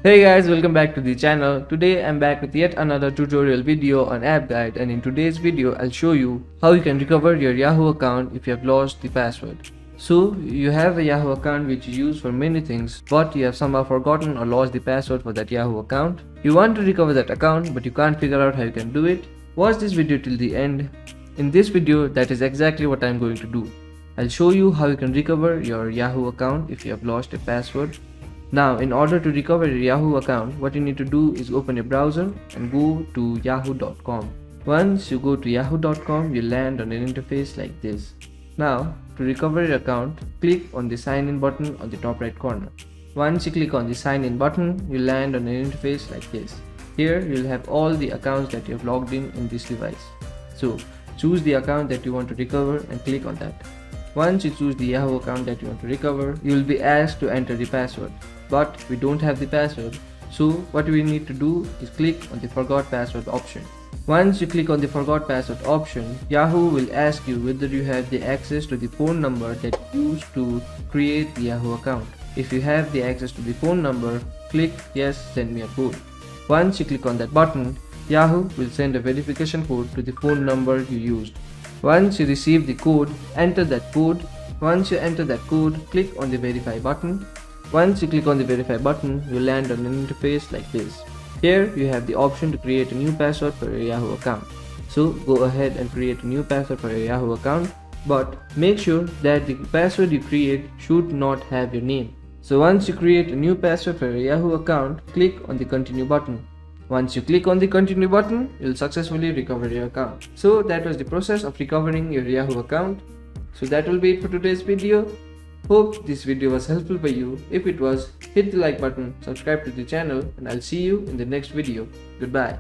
Hey guys, welcome back to the channel. Today I'm back with yet another tutorial video on app guide, and in today's video I'll show you how you can recover your Yahoo account if you have lost the password. So you have a Yahoo account which you use for many things, but you have somehow forgotten or lost the password for that Yahoo account. You want to recover that account but you can't figure out how you can do it. Watch this video till the end. In this video, that is exactly what I'm going to do. I'll show you how you can recover your Yahoo account if you have lost a password. Now, in order to recover your Yahoo account, what you need to do is open a browser and go to yahoo.com. Once you go to yahoo.com, you land on an interface like this. Now, to recover your account, click on the sign in button on the top right corner. Once you click on the sign in button, you land on an interface like this. Here, you'll have all the accounts that you have logged in this device. So, choose the account that you want to recover and click on that. Once you choose the Yahoo account that you want to recover, you will be asked to enter the password. But we don't have the password, so what we need to do is click on the forgot password option. Once you click on the forgot password option, Yahoo will ask you whether you have the access to the phone number that you used to create the Yahoo account. If you have the access to the phone number, click yes, send me a code. Once you click on that button, Yahoo will send a verification code to the phone number you used. Once you receive the code, enter that code. Once you enter that code, click on the verify button. Once you click on the verify button, you land on an interface like this. Here you have the option to create a new password for your Yahoo account. So go ahead and create a new password for your Yahoo account, but make sure that the password you create should not have your name. So once you create a new password for your Yahoo account, click on the continue button. Once you click on the continue button, you'll successfully recover your account. So that was the process of recovering your Yahoo account. So that will be it for today's video. Hope this video was helpful for you. If it was, hit the like button, subscribe to the channel, and I'll see you in the next video. Goodbye.